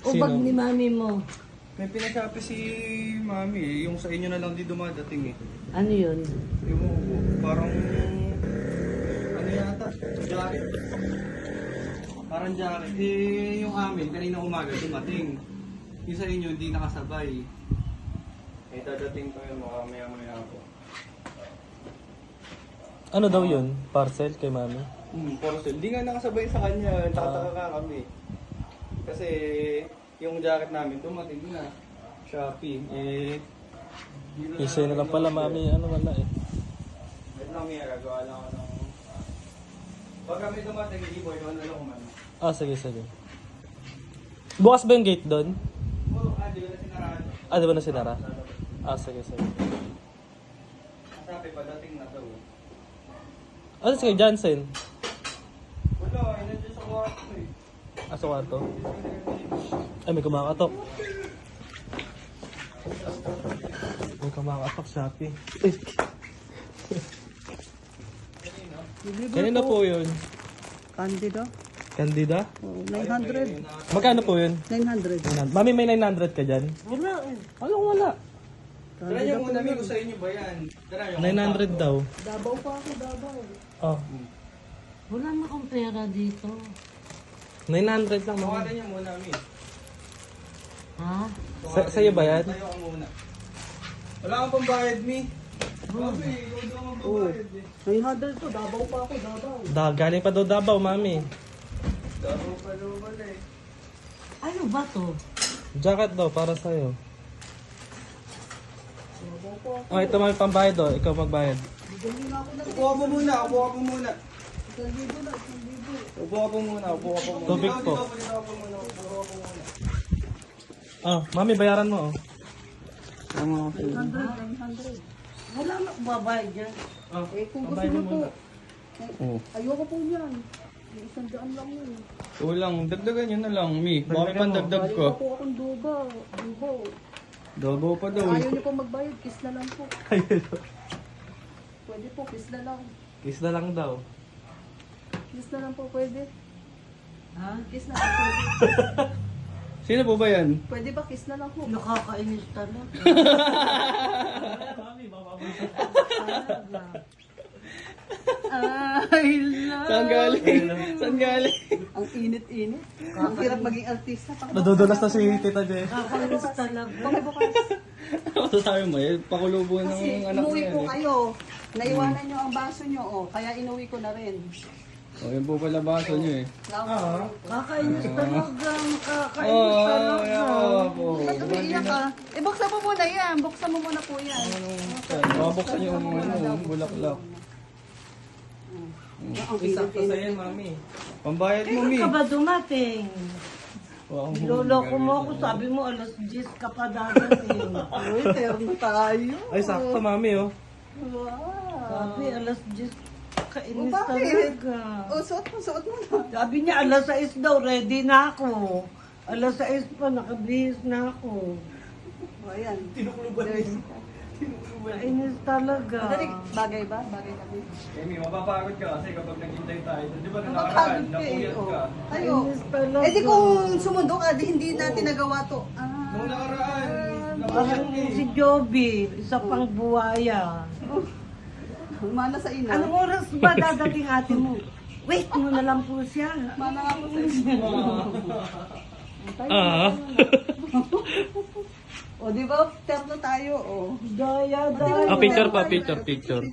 O Sino? bag ni mami mo? May pinasyapi si Mami eh. Yung sa inyo na lang di dumadating eh. Ano yun? Yung parang... Ano yata? Jacket. Parang jacket. Eh, yung amin, kanina umaga dumating. Yung sa inyo hindi nakasabay. Eh, dadating pa yun mga maya-maya po. Ano daw yun? Parcel kay mami? Parcel. Hindi nga nakasabay sa kanya. Takataka ka kami. Kasi yung jacket namin dumating na. Shopee. Eh, Isa na lang pala mami, ano wala eh. wait lang may gagawa lang ako ng... Pag kami dumating, i-boy, doon na lang kumano. Sige, sige. Bukas ba yung gate doon? Di ba na sinaraan? Di ba na sinara? Sige, sige. Sabi pa, dating na daw. Ano si Johnson? Wala, nandiyan sa kwarto eh. Sa kwarto? Ay, may kumakatok. May kumakatok, Shopee. Kanina po yun. Candida? Candida? Oh, 900. Magkano po yun? 900. Mami, may 900 ka dyan? Wala eh. Anong wala? Tara niyo muna, amigo, sa inyo ba yan? Tara yung 900 daw. Dabaw pa ako, dabaw. Oh, Wala na akong pera dito. 900 lang mami. Tawagan niyo muna, amigo. Ha? Sa'yo ba yan? Tayo ka muna. Wala kang pambayad, mi. Sabi, ikaw daw ang pambayad eh. 900 to, dabaw pa ako, dabaw. Galing pa daw Davao, mami. Dabaw pa daw pala eh. Ano ba to? Jacket daw, para sa'yo. Ito may pambayad daw. Ikaw magbayad. Upo ka po muna, upo ka po muna. Upo ka po muna, upo ka po muna. Tubig po. Upo ka po muna, upo ka po muna. Mami, bayaran mo. Tama ako. 900. Wala na akong babayad dyan. Eh, kung gusto Babayad nyo mo po, muna. Oo. ayoko po yan. May 100 lang yun. Kulang, dagdagan nyo na lang, mi. Baka Dagdagan mo. pandagdag Ayaw ko. pa po akong dubaw. Dubaw. Dabaw pa daw eh. Ayaw nyo po magbayad, kiss na lang po. Pwede po, kiss na lang. Kiss na lang daw. Kiss na lang po, pwede. Ha? Kiss na lang po. Sino po ba yan? Pwede ba, kiss na lang po. Nakakainis talaga. Ay, love. Saan galing? Saan galing? Ang init-init. Ang hirap maging artista. Nadudulas na si Tita Jess. Nakakainis talaga. Pangbukas. Ano sabi mo? Eh, pakulubo ng Kasi anak inuwi niya. ko Eh. kayo. Naiwanan nyo ang baso nyo, oh. Kaya inuwi ko na rin. O, yan po pala baso nyo eh. Nakakainis talaga. Nakakainis Oo, talaga. yan po. Ba't umiiyak ka? Eh, buksan mo muna yan. Buksan mo muna po yan. Mabuksan yung bulaklak. Ang Isakto init-init. sa'yo, mami. Pambayad mo, mi. Kailan ka ba dumating? Wow. Niloloko mo ako. Sabi mo alas 10 ka pa dadating. Uy, terno tayo. Ay, sakto, mami, oh. Wow. Sabi alas 10. Kainis Bakit? talaga. Oh, suot mo na. Sabi niya alas 6 daw. Ready na ako. Alas 6 pa. Nakabihis na ako. O, ayan. Kainis talaga. Dali, bagay ba? Bagay kami. Amy, mapapagod ka kasi kapag naghintay tayo. Di ba nakaraan, Mapapagod ka eh. napuyat Oh. ka. Ayo. Kainis talaga. Eh di kung sumundo ka, di hindi natin nagawa to. Nung nakaraan, Parang napuyat ka eh. si Joby. Isa pang buwaya. Mana sa ina. Anong oras ba dadating ate mo? Wait mo na lang po siya. Mana nga po sa ina. O, di ba? Terno tayo, oh. Daya, daya. Picture pa, picture.